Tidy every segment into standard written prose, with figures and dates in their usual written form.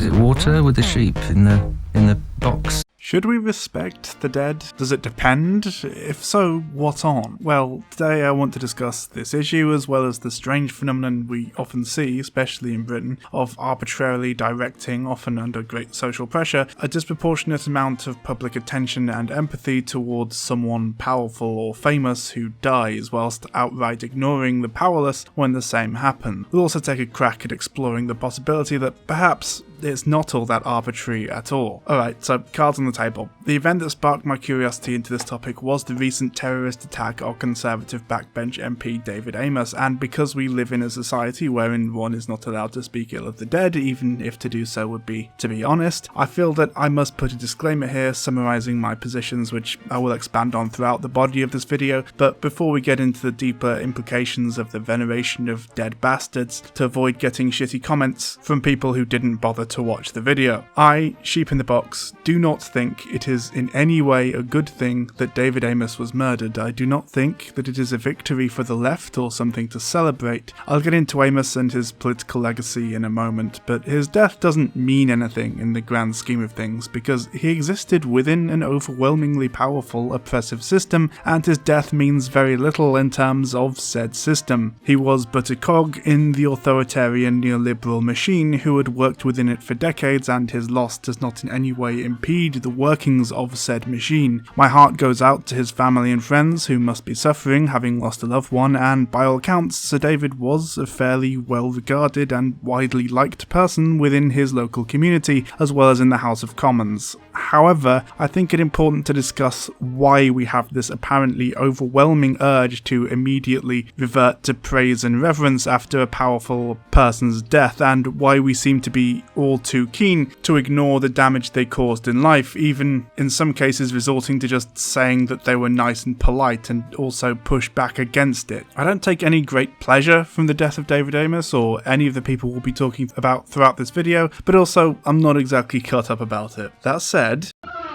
Is it water with the sheep in the box? Should we respect the dead? Does it depend? If so, what on? Well, today I want to discuss this issue as well as the strange phenomenon we often see, especially in Britain, of arbitrarily directing, often under great social pressure, a disproportionate amount of public attention and empathy towards someone powerful or famous who dies, whilst outright ignoring the powerless when the same happens. We'll also take a crack at exploring the possibility that perhaps it's not all that arbitrary at all. Alright, so cards on the table. The event that sparked my curiosity into this topic was the recent terrorist attack on Conservative backbench MP David Amess, and because we live in a society wherein one is not allowed to speak ill of the dead, even if to do so would be to be honest, I feel that I must put a disclaimer here summarising my positions, which I will expand on throughout the body of this video. But before we get into the deeper implications of the veneration of dead bastards, to avoid getting shitty comments from people who didn't bother to watch the video, I, Sheep in the Box, do not think it is in any way a good thing that David Amess was murdered. I do not think that it is a victory for the left or something to celebrate. I'll get into Amess and his political legacy in a moment, but his death doesn't mean anything in the grand scheme of things because he existed within an overwhelmingly powerful, oppressive system, and his death means very little in terms of said system. He was but a cog in the authoritarian neoliberal machine who had worked within it for decades, and his loss does not in any way impede the workings of said machine. My heart goes out to his family and friends who must be suffering having lost a loved one, and by all accounts Sir David was a fairly well regarded and widely liked person within his local community as well as in the House of Commons. However, I think it important to discuss why we have this apparently overwhelming urge to immediately revert to praise and reverence after a powerful person's death, and why we seem to be all too keen to ignore the damage they caused in life, even in some cases resorting to just saying that they were nice and polite and also push back against it. I don't take any great pleasure from the death of David Amess or any of the people we'll be talking about throughout this video, but also I'm not exactly cut up about it. That said,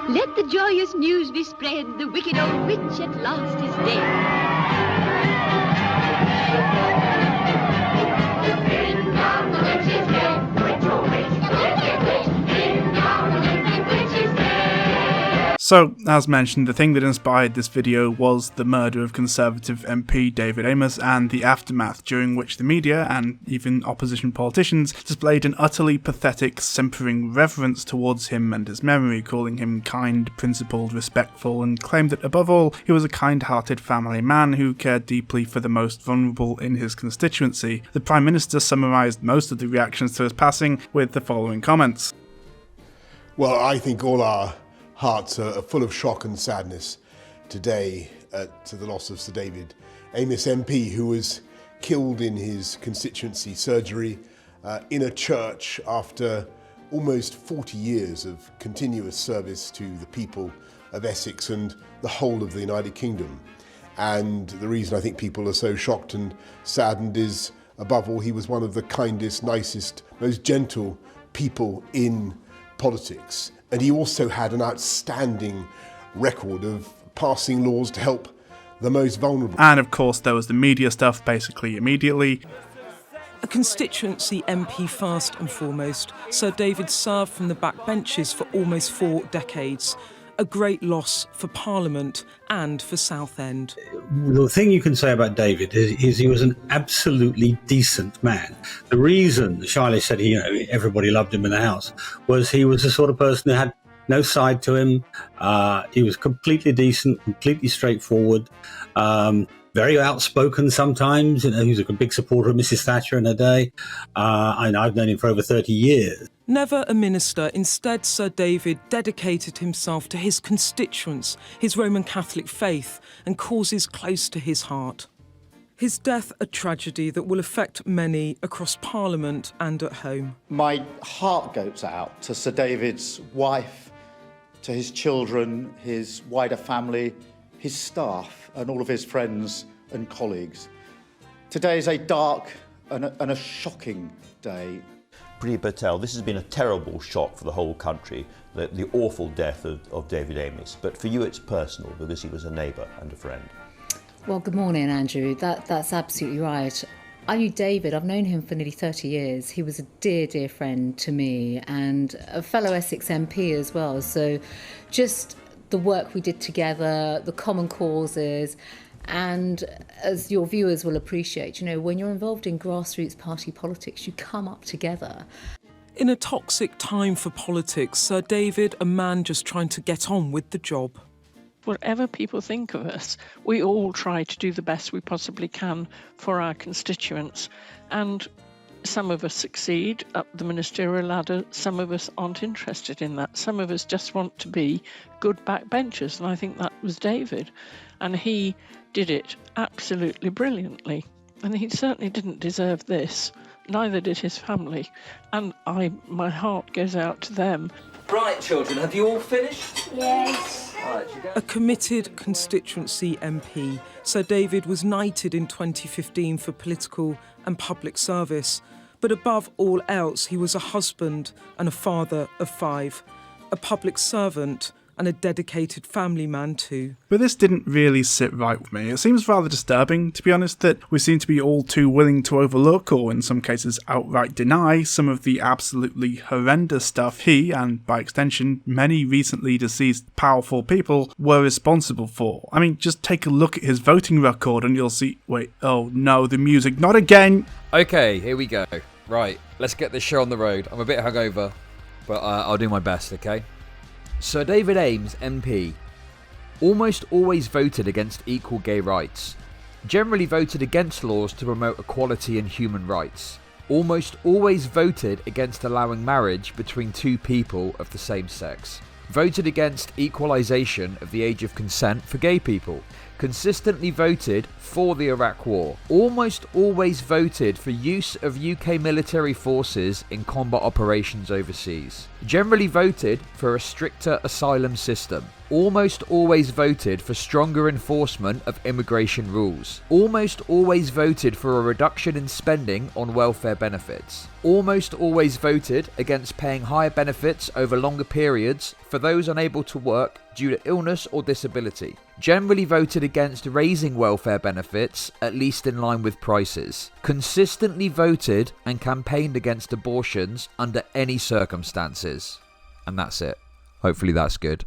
let the joyous news be spread, the wicked old witch at last is dead. Ding dong, the witch is dead. Witch, oh witch, witch, ding dong, the witch is dead. So, as mentioned, the thing that inspired this video was the murder of Conservative MP David Amess and the aftermath, during which the media and even opposition politicians displayed an utterly pathetic, simpering reverence towards him and his memory, calling him kind, principled, respectful, and claimed that above all he was a kind-hearted family man who cared deeply for the most vulnerable in his constituency. The Prime Minister summarised most of the reactions to his passing with the following comments. Well, I think all our hearts are full of shock and sadness today to the loss of Sir David Amess MP, who was killed in his constituency surgery in a church after almost 40 years of continuous service to the people of Essex and the whole of the United Kingdom. And the reason I think people are so shocked and saddened is, above all, he was one of the kindest, nicest, most gentle people in politics. And he also had an outstanding record of passing laws to help the most vulnerable. And of course there was the media stuff basically immediately. A constituency MP first and foremost, Sir David served from the backbenches for almost 4 decades. A great loss for Parliament and for Southend. The thing you can say about David is he was an absolutely decent man. The reason Charlie said everybody loved him in the house was he was the sort of person who had no side to him. He was completely decent, completely straightforward, very outspoken sometimes. He was a big supporter of Mrs. Thatcher in her day, and I've known him for over 30 years. Never a minister, instead Sir David dedicated himself to his constituents, his Roman Catholic faith, and causes close to his heart. His death a tragedy that will affect many across Parliament and at home. My heart goes out to Sir David's wife, to his children, his wider family, his staff, and all of his friends and colleagues. Today is a dark and a shocking day. Priya Patel, this has been a terrible shock for the whole country, the awful death of David Amess. But for you it's personal because he was a neighbour and a friend. Well, good morning, Andrew. That's absolutely right. I knew David, I've known him for nearly 30 years. He was a dear, dear friend to me and a fellow Essex MP as well. So just the work we did together, the common causes, and as your viewers will appreciate, when you're involved in grassroots party politics, you come up together. In a toxic time for politics, Sir David, a man just trying to get on with the job. Whatever people think of us, we all try to do the best we possibly can for our constituents. And some of us succeed up the ministerial ladder, some of us aren't interested in that. Some of us just want to be good backbenchers, and I think that was David. And he did it absolutely brilliantly. And he certainly didn't deserve this. Neither did his family. And my heart goes out to them. Right, children, have you all finished? Yes. A committed constituency MP, Sir David was knighted in 2015 for political and public service. But above all else, he was a husband and a father of 5, a public servant and a dedicated family man too. But this didn't really sit right with me. It seems rather disturbing, to be honest, that we seem to be all too willing to overlook, or in some cases outright deny, some of the absolutely horrendous stuff he, and by extension many recently deceased powerful people, were responsible for. I mean, just take a look at his voting record and you'll see... Wait, oh no, the music, not again! Okay, here we go. Right, let's get this show on the road. I'm a bit hungover, but I'll do my best, okay? Sir David Amess, MP, almost always voted against equal gay rights, generally voted against laws to promote equality and human rights, almost always voted against allowing marriage between 2 people of the same sex, voted against equalisation of the age of consent for gay people, consistently voted for the Iraq War, almost always voted for use of UK military forces in combat operations overseas, generally voted for a stricter asylum system, almost always voted for stronger enforcement of immigration rules, almost always voted for a reduction in spending on welfare benefits, almost always voted against paying higher benefits over longer periods for those unable to work due to illness or disability, generally voted against raising welfare benefits, at least in line with prices, consistently voted and campaigned against abortions under any circumstances. And that's it. Hopefully that's good.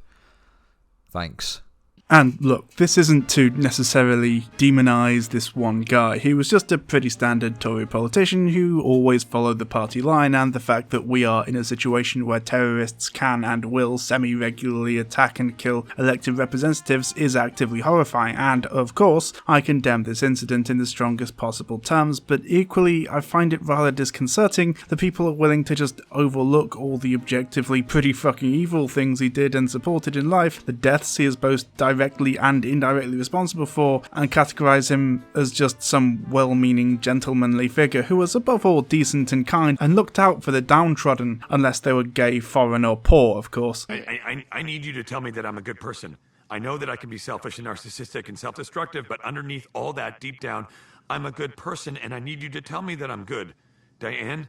Thanks. And look, this isn't to necessarily demonise this one guy. He was just a pretty standard Tory politician who always followed the party line, and the fact that we are in a situation where terrorists can and will semi-regularly attack and kill elected representatives is actively horrifying, and of course, I condemn this incident in the strongest possible terms, but equally, I find it rather disconcerting that people are willing to just overlook all the objectively pretty fucking evil things he did and supported in life, the deaths he has both directly and indirectly responsible for, and categorise him as just some well-meaning gentlemanly figure who was above all decent and kind and looked out for the downtrodden, unless they were gay, foreign or poor, of course. I need you to tell me that I'm a good person. I know that I can be selfish and narcissistic and self-destructive, but underneath all that, deep down, I'm a good person, and I need you to tell me that I'm good. Diane?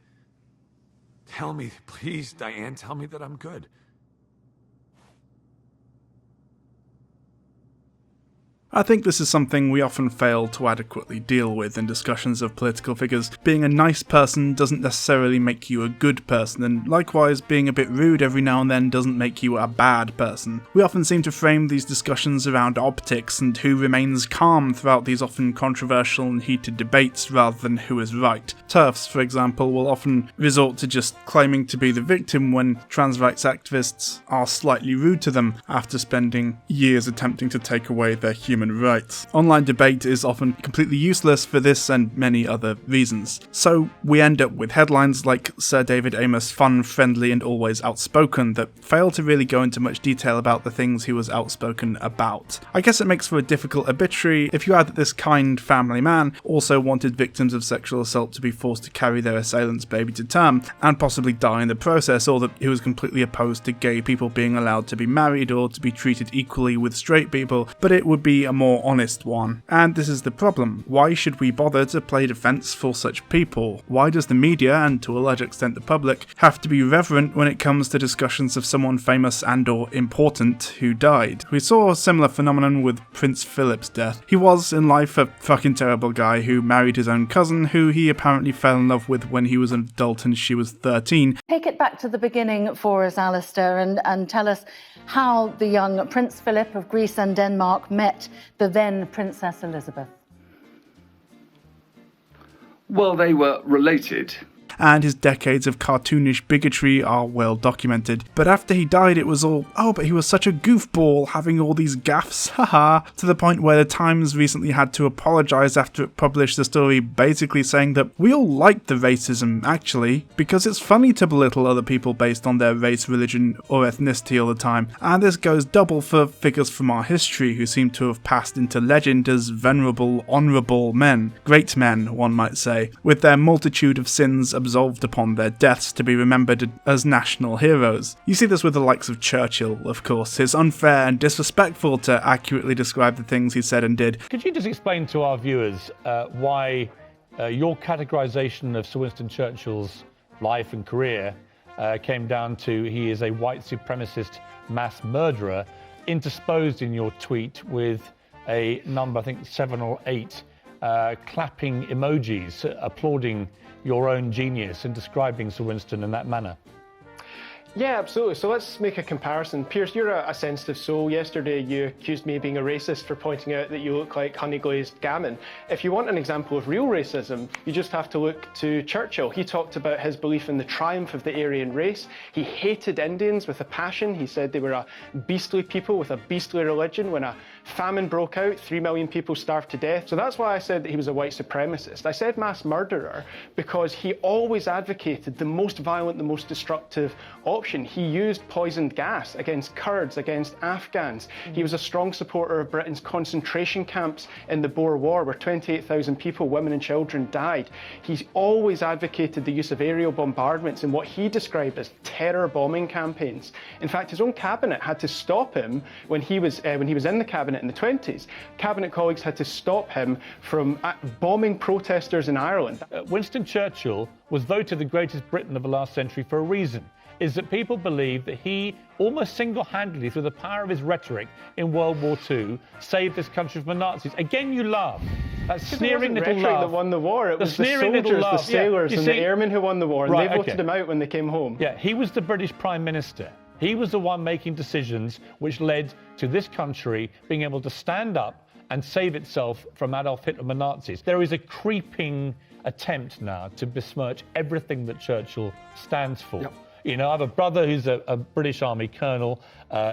Tell me, please, Diane, tell me that I'm good. I think this is something we often fail to adequately deal with in discussions of political figures. Being a nice person doesn't necessarily make you a good person, and likewise, being a bit rude every now and then doesn't make you a bad person. We often seem to frame these discussions around optics and who remains calm throughout these often controversial and heated debates rather than who is right. TERFs, for example, will often resort to just claiming to be the victim when trans rights activists are slightly rude to them after spending years attempting to take away their human rights. Online debate is often completely useless for this and many other reasons. So we end up with headlines like Sir David Amess fun, friendly and always outspoken that fail to really go into much detail about the things he was outspoken about. I guess it makes for a difficult obituary if you add that this kind family man also wanted victims of sexual assault to be forced to carry their assailant's baby to term and possibly die in the process, or that he was completely opposed to gay people being allowed to be married or to be treated equally with straight people, but it would be a more honest one. And this is the problem. Why should we bother to play defense for such people? Why does the media, and to a large extent the public, have to be reverent when it comes to discussions of someone famous and or important who died? We saw a similar phenomenon with Prince Philip's death. He was, in life, a fucking terrible guy who married his own cousin, who he apparently fell in love with when he was an adult and she was 13. Take it back to the beginning for us, Alistair, and tell us how the young Prince Philip of Greece and Denmark met the then Princess Elizabeth. Well, they were related. And his decades of cartoonish bigotry are well documented. But after he died, it was all, oh, but he was such a goofball, having all these gaffes, haha, to the point where the Times recently had to apologise after it published the story basically saying that we all liked the racism, actually, because it's funny to belittle other people based on their race, religion, or ethnicity all the time. And this goes double for figures from our history who seem to have passed into legend as venerable, honourable men. Great men, one might say, with their multitude of sins absolved upon their deaths to be remembered as national heroes. You see this with the likes of Churchill, of course. It's unfair and disrespectful to accurately describe the things he said and did. Could you just explain to our viewers why your categorisation of Sir Winston Churchill's life and career came down to he is a white supremacist mass murderer, intersposed in your tweet with a number, I think 7 or 8, clapping emojis applauding your own genius in describing Sir Winston in that manner? Yeah, absolutely. So let's make a comparison. Piers, you're a sensitive soul. Yesterday you accused me of being a racist for pointing out that you look like honey-glazed gammon. If you want an example of real racism, you just have to look to Churchill. He talked about his belief in the triumph of the Aryan race. He hated Indians with a passion. He said they were a beastly people with a beastly religion. When a famine broke out, 3 million people starved to death. So that's why I said that he was a white supremacist. I said mass murderer because he always advocated the most violent, the most destructive option. He used poisoned gas against Kurds, against Afghans. He was a strong supporter of Britain's concentration camps in the Boer War, where 28,000 people, women and children, died. He always advocated the use of aerial bombardments in what he described as terror bombing campaigns. In fact, his own cabinet had to stop him when he was in the cabinet in the 20s. Cabinet colleagues had to stop him from bombing protesters in Ireland. Winston Churchill was voted the greatest Briton of the last century for a reason. Is that people believe that he almost single-handedly, through the power of his rhetoric in World War II, saved this country from the Nazis. Again, you laugh. That sneering little laugh. That won the war. It was the soldiers, the sailors, and the airmen who won the war, and they voted him out when they came home. Yeah, he was the British Prime Minister. He was the one making decisions which led to this country being able to stand up and save itself from Adolf Hitler and the Nazis. There is a creeping attempt now to besmirch everything that Churchill stands for. Yep. You know, I have a brother who's a British Army colonel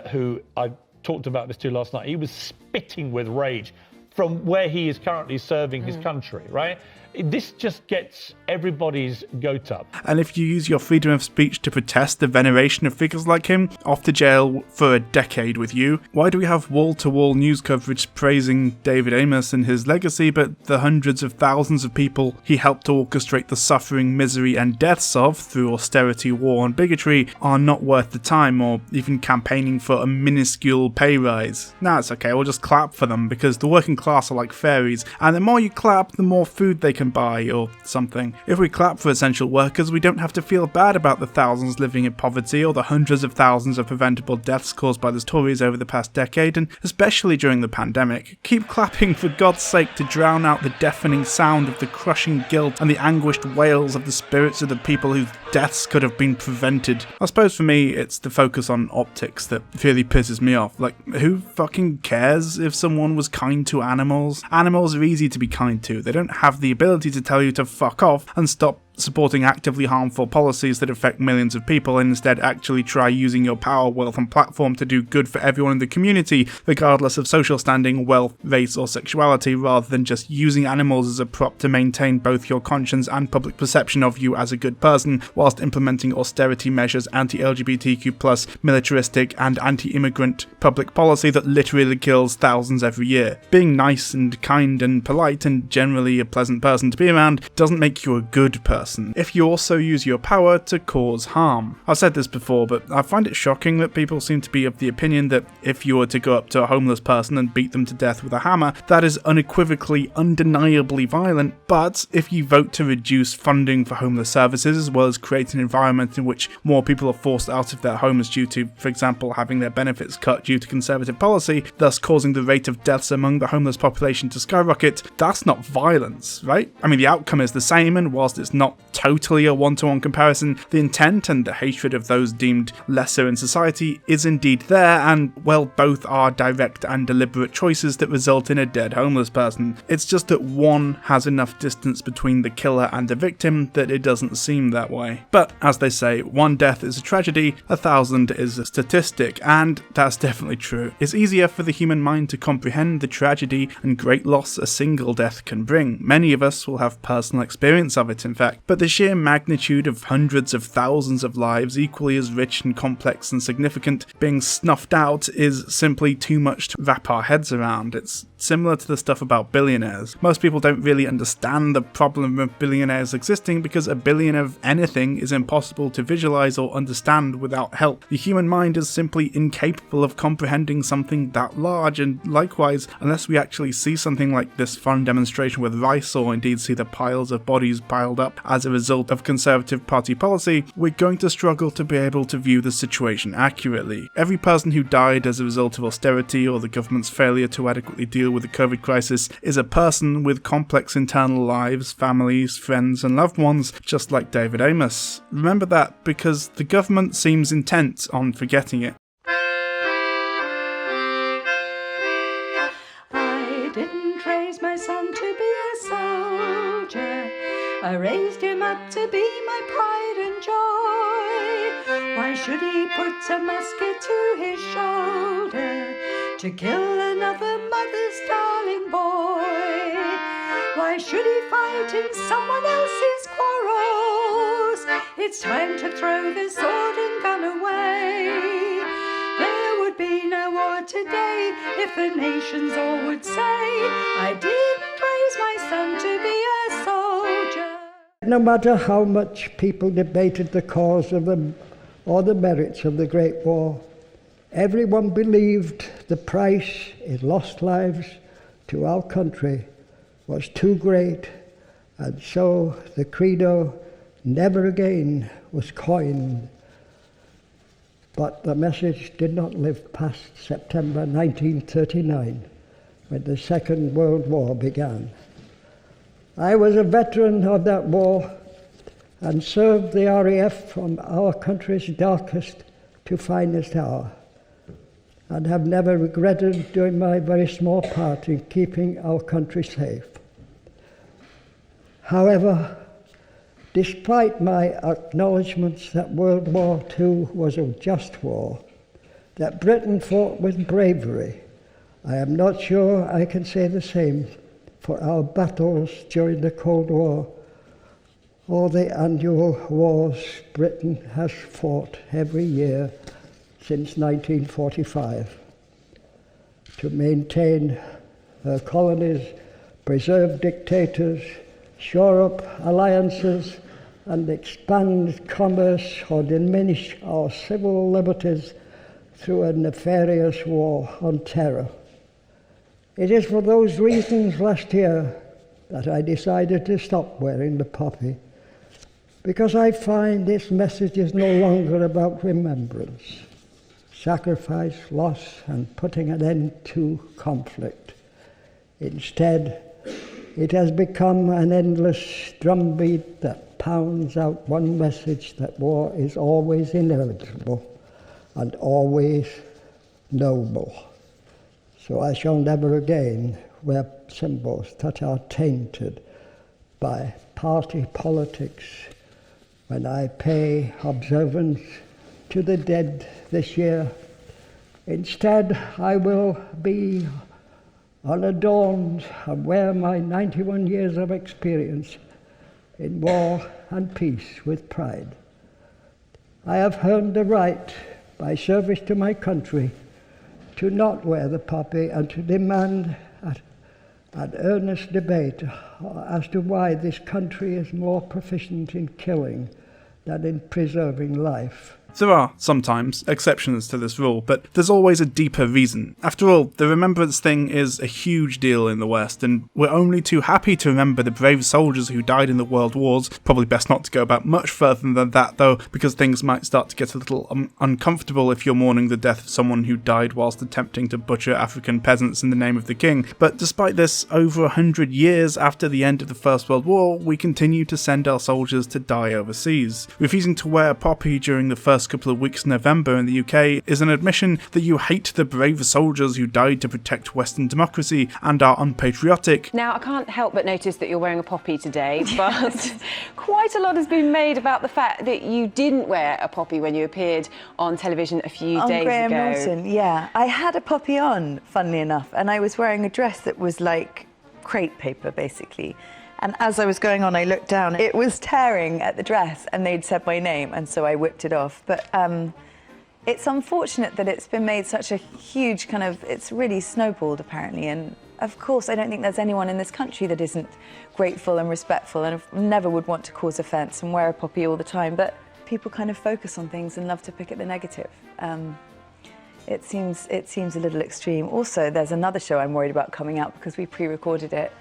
who I talked about this to last night. He was spitting with rage from where he is currently serving his country, right? This just gets everybody's goat up. And if you use your freedom of speech to protest the veneration of figures like him, off to jail for a decade with you, why do we have wall-to-wall news coverage praising David Amess and his legacy, but the hundreds of thousands of people he helped to orchestrate the suffering, misery and deaths of through austerity, war and bigotry are not worth the time, or even campaigning for a minuscule pay rise? Nah, it's okay, we'll just clap for them, because the working class are like fairies, and the more you clap, the more food they can buy, or something. If we clap for essential workers, we don't have to feel bad about the thousands living in poverty, or the hundreds of thousands of preventable deaths caused by the Tories over the past decade, and especially during the pandemic. Keep clapping for God's sake to drown out the deafening sound of the crushing guilt and the anguished wails of the spirits of the people whose deaths could have been prevented. I suppose for me, it's the focus on optics that really pisses me off. Like, who fucking cares if someone was kind to animals? Animals are easy to be kind to. They don't have the ability to tell you to fuck off and stop supporting actively harmful policies that affect millions of people, and instead actually try using your power, wealth and platform to do good for everyone in the community, regardless of social standing, wealth, race or sexuality, rather than just using animals as a prop to maintain both your conscience and public perception of you as a good person, whilst implementing austerity measures, anti-LGBTQ+, militaristic and anti-immigrant public policy that literally kills thousands every year. Being nice and kind and polite and generally a pleasant person to be around doesn't make you a good person. person if you also use your power to cause harm. I've said this before, but I find it shocking that people seem to be of the opinion that if you were to go up to a homeless person and beat them to death with a hammer, that is unequivocally, undeniably violent, but if you vote to reduce funding for homeless services as well as create an environment in which more people are forced out of their homes due to, for example, having their benefits cut due to Conservative policy, thus causing the rate of deaths among the homeless population to skyrocket, that's not violence, right? I mean, the outcome is the same, and whilst it's not totally a one-to-one comparison, the intent and the hatred of those deemed lesser in society is indeed there, and, well, both are direct and deliberate choices that result in a dead homeless person. It's just that one has enough distance between the killer and the victim that it doesn't seem that way. But, as they say, one death is a tragedy, 1,000 is a statistic, and that's definitely true. It's easier for the human mind to comprehend the tragedy and great loss a single death can bring. Many of us will have personal experience of it, in fact, but the sheer magnitude of hundreds of thousands of lives, equally as rich and complex and significant, being snuffed out is simply too much to wrap our heads around. It's similar to the stuff about billionaires. Most people don't really understand the problem of billionaires existing because a billion of anything is impossible to visualize or understand without help. The human mind is simply incapable of comprehending something that large, and likewise, unless we actually see something like this fun demonstration with rice, or indeed see the piles of bodies piled up as a result of Conservative Party policy, we're going to struggle to be able to view the situation accurately. Every person who died as a result of austerity or the government's failure to adequately deal with the COVID crisis is a person with complex internal lives, families, friends and loved ones, just like David Amess. Remember that, because the government seems intent on forgetting it. I didn't raise my son to be a soldier, I raised him up to be my pride and joy. Why should he put a musket to his shoulder to kill another mother's darling boy? Why should he fight in someone else's quarrels? It's time to throw the sword and gun away. There would be no war today if the nations all would say, I didn't raise my son to be a soldier. No matter how much people debated the cause of them or the merits of the Great War, everyone believed the price in lost lives to our country was too great, and so the credo, never again, was coined. But the message did not live past September 1939, when the Second World War began. I was a veteran of that war and served the RAF from our country's darkest to finest hour, and have never regretted doing my very small part in keeping our country safe. However, despite my acknowledgements that World War II was a just war, that Britain fought with bravery, I am not sure I can say the same for our battles during the Cold War or the annual wars Britain has fought every year since 1945 to maintain her colonies, preserve dictators, shore up alliances, and expand commerce or diminish our civil liberties through a nefarious war on terror. It is for those reasons last year that I decided to stop wearing the poppy, because I find this message is no longer about remembrance, sacrifice, loss, and putting an end to conflict. Instead, it has become an endless drumbeat that pounds out one message that war is always inevitable and always noble. So I shall never again wear symbols that are tainted by party politics when I pay observance to the dead this year. Instead, I will be unadorned and wear my 91 years of experience in war and peace with pride. I have earned the right, by service to my country, to not wear the poppy and to demand an earnest debate as to why this country is more proficient in killing than in preserving life. There are, sometimes, exceptions to this rule, but there's always a deeper reason. After all, the remembrance thing is a huge deal in the West, and we're only too happy to remember the brave soldiers who died in the World Wars. Probably best not to go about much further than that, though, because things might start to get a little uncomfortable if you're mourning the death of someone who died whilst attempting to butcher African peasants in the name of the king. But despite this, over 100 years after the end of the First World War, we continue to send our soldiers to die overseas. Refusing to wear a poppy during the first couple of weeks in November in the UK is an admission that you hate the brave soldiers who died to protect Western democracy and are unpatriotic. Now, I can't help but notice that you're wearing a poppy today, but quite a lot has been made about the fact that you didn't wear a poppy when you appeared on television a few days Graham ago. Norton, yeah. I had a poppy on, funnily enough, and I was wearing a dress that was like crepe paper, basically. And as I was going on, I looked down. It was tearing at the dress, and they'd said my name, and so I whipped it off. But it's unfortunate that it's been made such a huge kind of... It's really snowballed, apparently. And, of course, I don't think there's anyone in this country that isn't grateful and respectful and never would want to cause offence and wear a poppy all the time. But people kind of focus on things and love to pick at the negative. It seems a little extreme. Also, there's another show I'm worried about coming out because we pre-recorded it,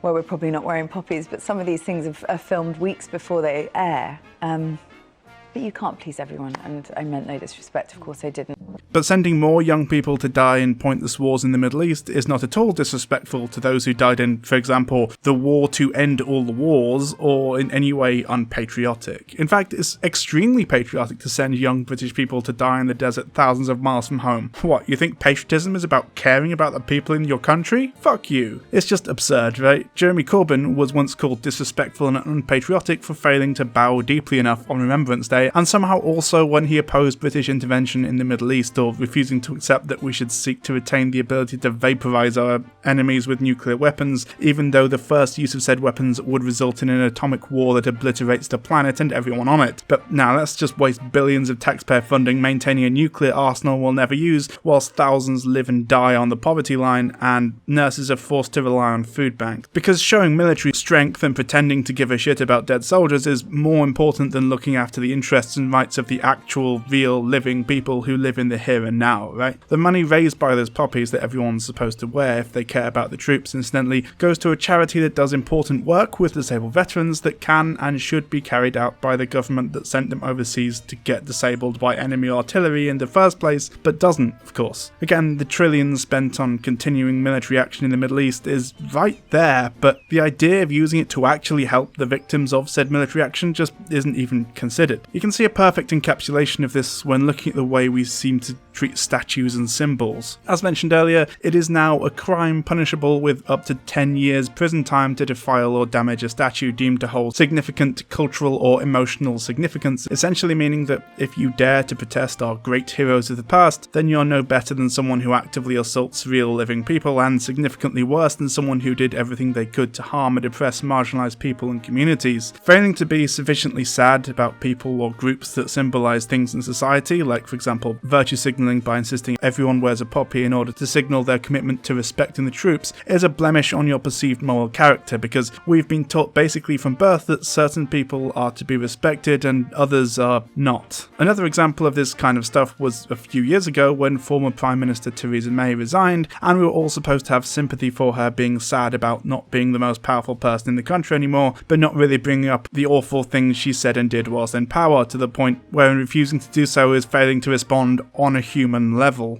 where we're probably not wearing poppies, but some of these things are filmed weeks before they air. But you can't please everyone, and I meant no disrespect, of course I didn't. But sending more young people to die in pointless wars in the Middle East is not at all disrespectful to those who died in, for example, the war to end all the wars, or in any way unpatriotic. In fact, it's extremely patriotic to send young British people to die in the desert thousands of miles from home. What, you think patriotism is about caring about the people in your country? Fuck you. It's just absurd, right? Jeremy Corbyn was once called disrespectful and unpatriotic for failing to bow deeply enough on Remembrance Day, and somehow also when he opposed British intervention in the Middle East, or refusing to accept that we should seek to retain the ability to vaporize our enemies with nuclear weapons, even though the first use of said weapons would result in an atomic war that obliterates the planet and everyone on it. But now let's just waste billions of taxpayer funding maintaining a nuclear arsenal we'll never use, whilst thousands live and die on the poverty line and nurses are forced to rely on food banks. Because showing military strength and pretending to give a shit about dead soldiers is more important than looking after the interests and rights of the actual, real, living people who live in the here and now, right? The money raised by those poppies that everyone's supposed to wear if they care about the troops, incidentally, goes to a charity that does important work with disabled veterans that can and should be carried out by the government that sent them overseas to get disabled by enemy artillery in the first place, but doesn't, of course. Again, the trillions spent on continuing military action in the Middle East is right there, but the idea of using it to actually help the victims of said military action just isn't even considered. You can see a perfect encapsulation of this when looking at the way we seem to treat statues and symbols. As mentioned earlier, it is now a crime punishable with up to 10 years prison time to defile or damage a statue deemed to hold significant cultural or emotional significance, essentially meaning that if you dare to protest our great heroes of the past, then you're no better than someone who actively assaults real living people, and significantly worse than someone who did everything they could to harm and oppress marginalised people and communities. Failing to be sufficiently sad about people or groups that symbolise things in society, like for example virtue signalling by insisting everyone wears a poppy in order to signal their commitment to respecting the troops, is a blemish on your perceived moral character, because we've been taught basically from birth that certain people are to be respected and others are not. Another example of this kind of stuff was a few years ago when former Prime Minister Theresa May resigned, and we were all supposed to have sympathy for her being sad about not being the most powerful person in the country anymore, but not really bringing up the awful things she said and did whilst in power, to the point where in refusing to do so is failing to respond on a human level.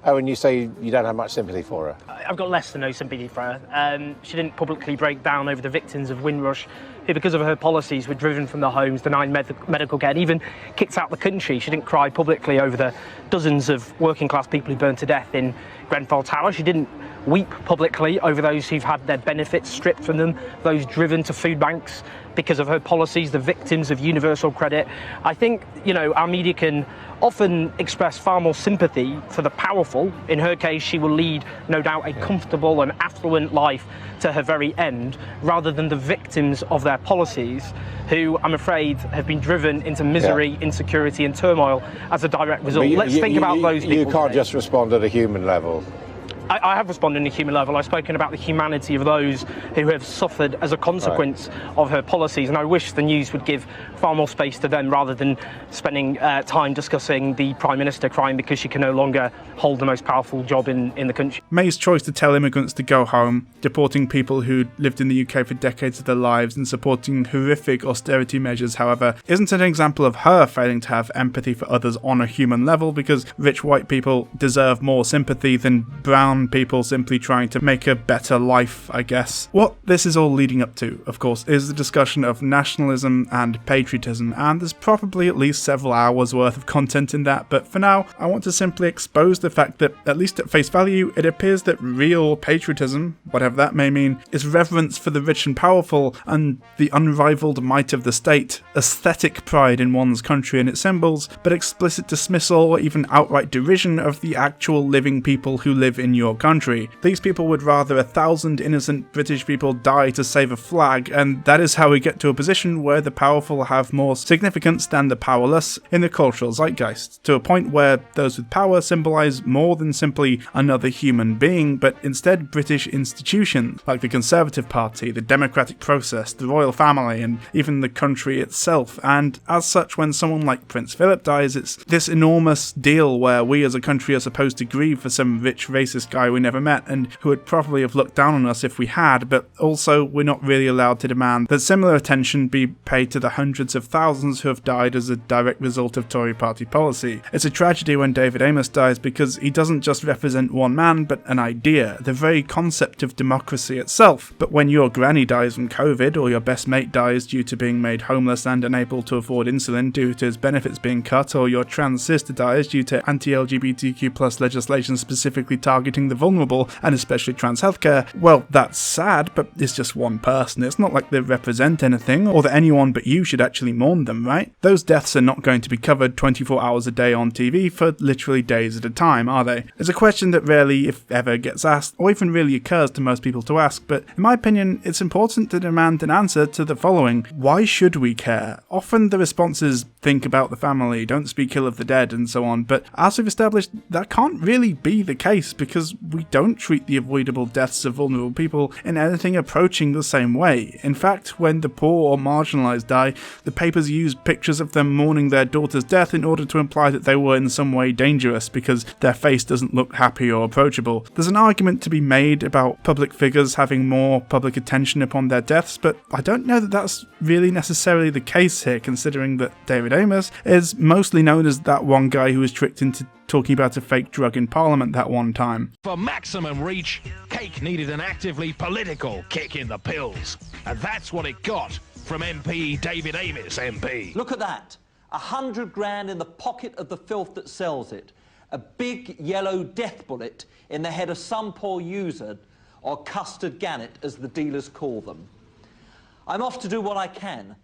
When you say you don't have much sympathy for her? I've got less than no sympathy for her. She didn't publicly break down over the victims of Windrush, who because of her policies were driven from their homes, denied medical care, and even kicked out the country. She didn't cry publicly over the dozens of working class people who burned to death in Grenfell Tower. She didn't weep publicly over those who've had their benefits stripped from them, those driven to food banks because of her policies, the victims of universal credit. I think, our media can often express far more sympathy for the powerful. In her case, she will lead, no doubt, a comfortable and affluent life to her very end, rather than the victims of their policies, who, I'm afraid, have been driven into misery, insecurity and turmoil as a direct result. Let's think about those people. You can't just respond at a human level. I have responded on a human level. I've spoken about the humanity of those who have suffered as a consequence of her policies, and I wish the news would give far more space to them rather than spending time discussing the Prime Minister crying because she can no longer hold the most powerful job in the country. May's choice to tell immigrants to go home, deporting people who lived in the UK for decades of their lives and supporting horrific austerity measures, however, isn't an example of her failing to have empathy for others on a human level, because rich white people deserve more sympathy than brown people simply trying to make a better life, I guess. What this is all leading up to, of course, is the discussion of nationalism and patriotism, and there's probably at least several hours worth of content in that, but for now, I want to simply expose the fact that, at least at face value, it appears that real patriotism, whatever that may mean, is reverence for the rich and powerful and the unrivaled might of the state, aesthetic pride in one's country and its symbols, but explicit dismissal or even outright derision of the actual living people who live in your country. These people would rather 1,000 innocent British people die to save a flag, and that is how we get to a position where the powerful have more significance than the powerless in the cultural zeitgeist, to a point where those with power symbolise more than simply another human being, but instead British institutions, like the Conservative Party, the democratic process, the royal family, and even the country itself. And as such, when someone like Prince Philip dies, it's this enormous deal where we as a country are supposed to grieve for some rich racist guy we never met and who would probably have looked down on us if we had, but also we're not really allowed to demand that similar attention be paid to the hundreds of thousands who have died as a direct result of Tory party policy. It's a tragedy when David Amess dies because he doesn't just represent one man but an idea, the very concept of democracy itself. But when your granny dies from COVID, or your best mate dies due to being made homeless and unable to afford insulin due to his benefits being cut, or your trans sister dies due to anti-LGBTQ+ legislation specifically targeting the vulnerable, and especially trans healthcare, well, that's sad, but it's just one person. It's not like they represent anything, or that anyone but you should actually mourn them, right? Those deaths are not going to be covered 24 hours a day on TV for literally days at a time, are they? It's a question that rarely, if ever, gets asked, or even really occurs to most people to ask, but in my opinion, it's important to demand an answer to the following. Why should we care? Often the response is, think about the family, don't speak ill of the dead, and so on, but as we've established, that can't really be the case, because we don't treat the avoidable deaths of vulnerable people in anything approaching the same way. In fact, when the poor or marginalised die, the papers use pictures of them mourning their daughter's death in order to imply that they were in some way dangerous because their face doesn't look happy or approachable. There's an argument to be made about public figures having more public attention upon their deaths, but I don't know that that's really necessarily the case here, considering that David Amess is mostly known as that one guy who was tricked into talking about a fake drug in Parliament that one time. For maximum reach, Cake needed an actively political kick in the pills, and that's what it got from MP David Amess MP. Look at that. 100 grand in the pocket of the filth that sells it. A big yellow death bullet in the head of some poor user, or custard gannet as the dealers call them. I'm off to do what I can,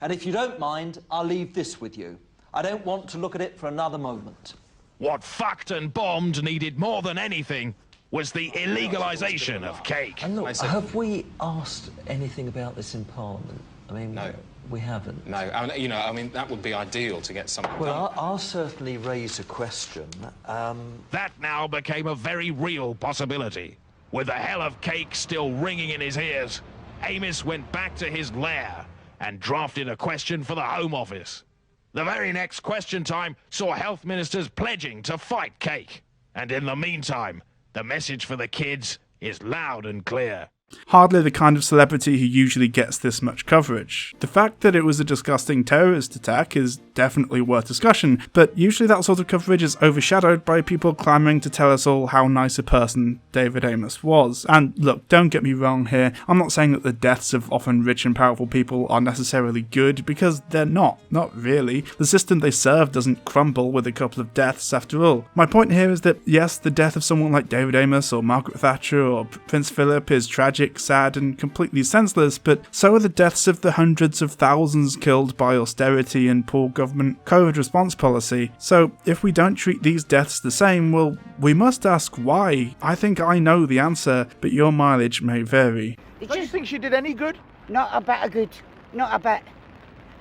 and if you don't mind, I'll leave this with you. I don't want to look at it for another moment. What fucked and bombed needed more than anything was the illegalisation of cake. And look, have we asked anything about this in Parliament? I mean, no. We haven't. No, I mean, that would be ideal to get something well, done. I'll certainly raise a question. That now became a very real possibility. With the hell of cake still ringing in his ears, Amess went back to his lair and drafted a question for the Home Office. The very next question time saw health ministers pledging to fight cake. And in the meantime, the message for the kids is loud and clear. Hardly the kind of celebrity who usually gets this much coverage. The fact that it was a disgusting terrorist attack is definitely worth discussion, but usually that sort of coverage is overshadowed by people clamouring to tell us all how nice a person David Amess was. And look, don't get me wrong here, I'm not saying that the deaths of often rich and powerful people are necessarily good, because they're not really. The system they serve doesn't crumble with a couple of deaths after all. My point here is that yes, the death of someone like David Amess or Margaret Thatcher or Prince Philip is tragic, sad and completely senseless, but so are the deaths of the hundreds of thousands killed by austerity and poor government COVID response policy. So if we don't treat these deaths the same, well, we must ask why. I think I know the answer, but your mileage may vary. Do you think she did any good? Not a bit of good, not a bit.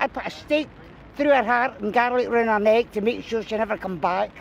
I put a stake through her heart and garlic round her neck to make sure she never come back.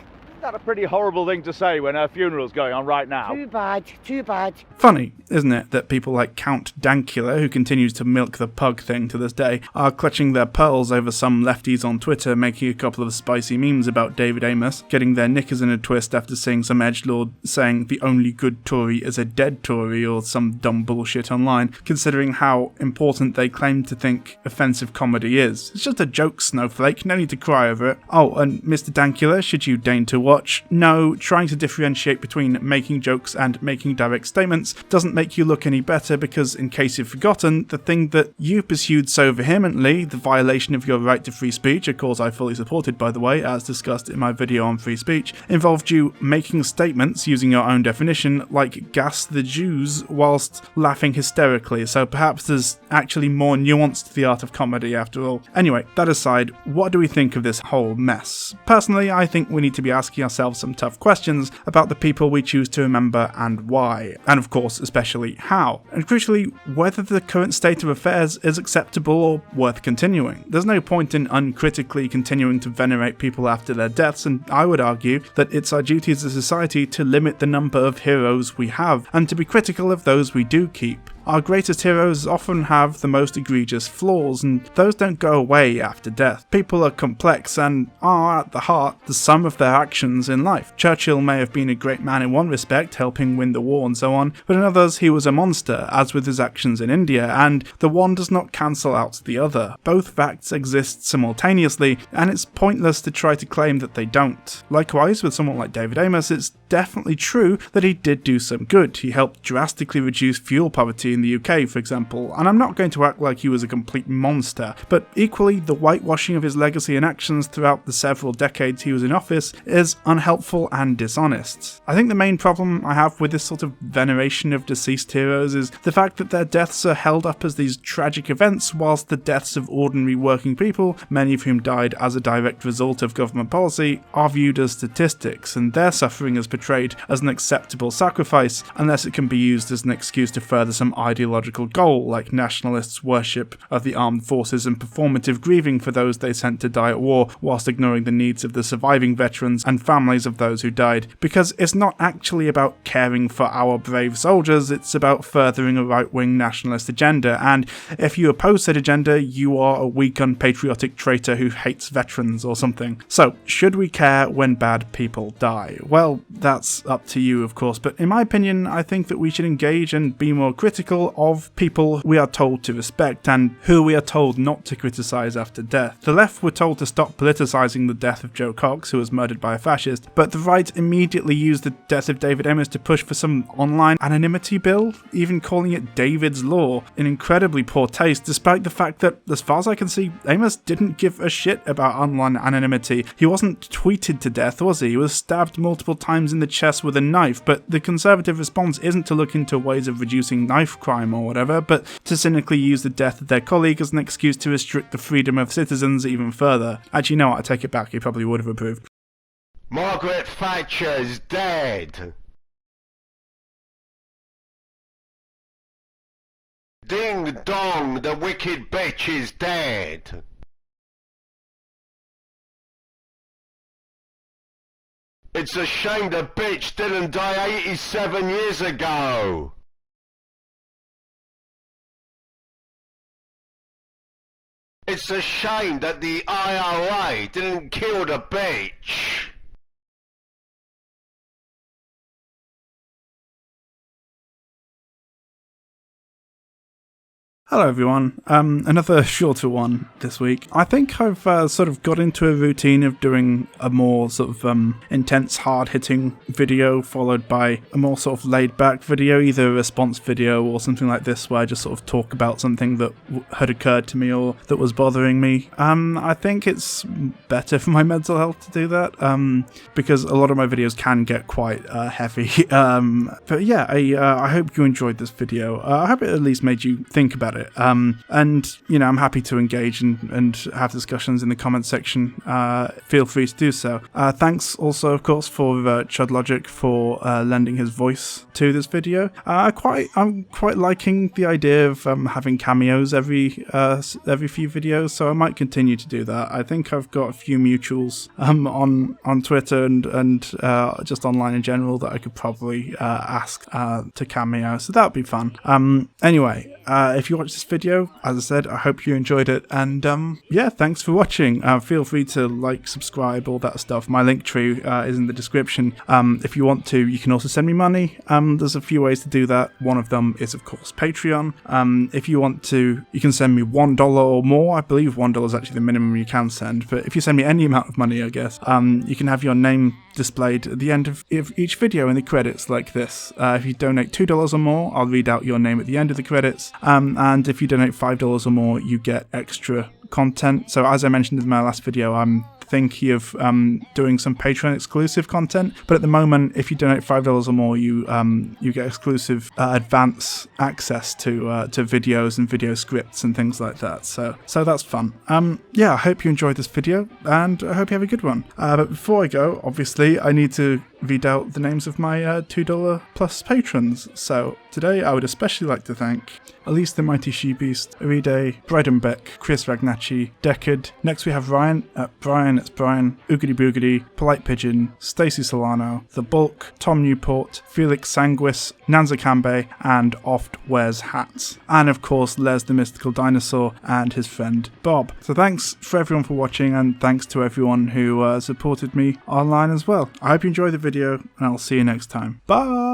that a pretty horrible thing to say when her funeral's going on right now? Too bad, too bad. Funny, isn't it, that people like Count Dankula, who continues to milk the pug thing to this day, are clutching their pearls over some lefties on Twitter making a couple of spicy memes about David Amess, getting their knickers in a twist after seeing some edgelord saying the only good Tory is a dead Tory or some dumb bullshit online, considering how important they claim to think offensive comedy is. It's just a joke, snowflake, no need to cry over it. Oh, and Mr. Dankula, should you deign to watch, no, trying to differentiate between making jokes and making direct statements doesn't make you look any better, because in case you've forgotten, the thing that you pursued so vehemently, the violation of your right to free speech, a cause I fully supported by the way, as discussed in my video on free speech, involved you making statements using your own definition like gas the Jews whilst laughing hysterically, so perhaps there's actually more nuance to the art of comedy after all. Anyway, that aside, what do we think of this whole mess? Personally, I think we need to be asking ourselves some tough questions about the people we choose to remember and why, and of course especially how, and crucially whether the current state of affairs is acceptable or worth continuing. There's no point in uncritically continuing to venerate people after their deaths, and I would argue that it's our duty as a society to limit the number of heroes we have, and to be critical of those we do keep. Our greatest heroes often have the most egregious flaws, and those don't go away after death. People are complex and are, at the heart, the sum of their actions in life. Churchill may have been a great man in one respect, helping win the war and so on, but in others he was a monster, as with his actions in India, and the one does not cancel out the other. Both facts exist simultaneously, and it's pointless to try to claim that they don't. Likewise, with someone like David Amess, it's definitely true that he did do some good. He helped drastically reduce fuel poverty in the UK, for example, and I'm not going to act like he was a complete monster, but equally the whitewashing of his legacy and actions throughout the several decades he was in office is unhelpful and dishonest. I think the main problem I have with this sort of veneration of deceased heroes is the fact that their deaths are held up as these tragic events, whilst the deaths of ordinary working people, many of whom died as a direct result of government policy, are viewed as statistics, and their suffering is portrayed as an acceptable sacrifice, unless it can be used as an excuse to further some ideological goal, like nationalists' worship of the armed forces and performative grieving for those they sent to die at war, whilst ignoring the needs of the surviving veterans and families of those who died. Because it's not actually about caring for our brave soldiers, it's about furthering a right-wing nationalist agenda, and if you oppose that agenda, you are a weak, unpatriotic traitor who hates veterans or something. So, should we care when bad people die? Well, that's up to you, of course, but in my opinion, I think that we should engage and be more critical of people we are told to respect and who we are told not to criticise after death. The left were told to stop politicising the death of Joe Cox, who was murdered by a fascist, but the right immediately used the death of David Amess to push for some online anonymity bill, even calling it David's Law, in incredibly poor taste, despite the fact that, as far as I can see, Amess didn't give a shit about online anonymity. He wasn't tweeted to death, was he? He was stabbed multiple times in the chest with a knife, but the Conservative response isn't to look into ways of reducing knife crime or whatever, but to cynically use the death of their colleague as an excuse to restrict the freedom of citizens even further. Actually, no, I take it back, he probably would have approved. Margaret Thatcher's dead. Ding dong, the wicked bitch is dead. It's a shame the bitch didn't die 87 years ago. It's a shame that the IRA didn't kill the bitch. Hello everyone, another shorter one this week. I think I've sort of got into a routine of doing a more sort of intense, hard-hitting video followed by a more sort of laid-back video, either a response video or something like this where I just sort of talk about something that had occurred to me or that was bothering me. I think it's better for my mental health to do that, because a lot of my videos can get quite heavy. But yeah, I hope you enjoyed this video. I hope it at least made you think about it. it. And, you know, I'm happy to engage and have discussions in the comments section. Feel free to do so. Thanks also, of course, for Chud Logic for lending his voice to this video. I'm quite liking the idea of having cameos every few videos, so I might continue to do that. I think I've got a few mutuals on Twitter and just online in general that I could probably ask to cameo, so that would be fun. Anyway, if you watched this video, as I said, I hope you enjoyed it, and yeah, thanks for watching. Feel free to like, subscribe, all that stuff. My link tree is in the description. If you want to, you can also send me money. There's a few ways to do that. One of them is, of course, Patreon. If you want to, you can send me $1 or more. I believe $1 is actually the minimum you can send, but if you send me any amount of money, I guess, you can have your name displayed at the end of each video in the credits like this. If you donate $2 or more, I'll read out your name at the end of the credits, and if you donate $5 or more, you get extra content. So as I mentioned in my last video, I'm thinking of doing some Patreon exclusive content, but at the moment, if you donate $5 or more, you get exclusive advance access to videos and video scripts and things like that, so that's fun. Yeah, I hope you enjoyed this video, and I hope you have a good one. But before I go, obviously I need to read out the names of my $2 plus patrons. So today I would especially like to thank Elise the Mighty She-Beast, Aride, Breidenbeck, Chris Ragnacci, Deckard. Next we have Ryan, it's Brian, Oogity Boogity, Polite Pigeon, Stacey Solano, The Bulk, Tom Newport, Felix Sanguis, Nanza Kambe, and Oft Wears Hats. And of course Les the Mystical Dinosaur and his friend Bob. So thanks for everyone for watching, and thanks to everyone who supported me online as well. I hope you enjoyed the video, and I'll see you next time. Bye!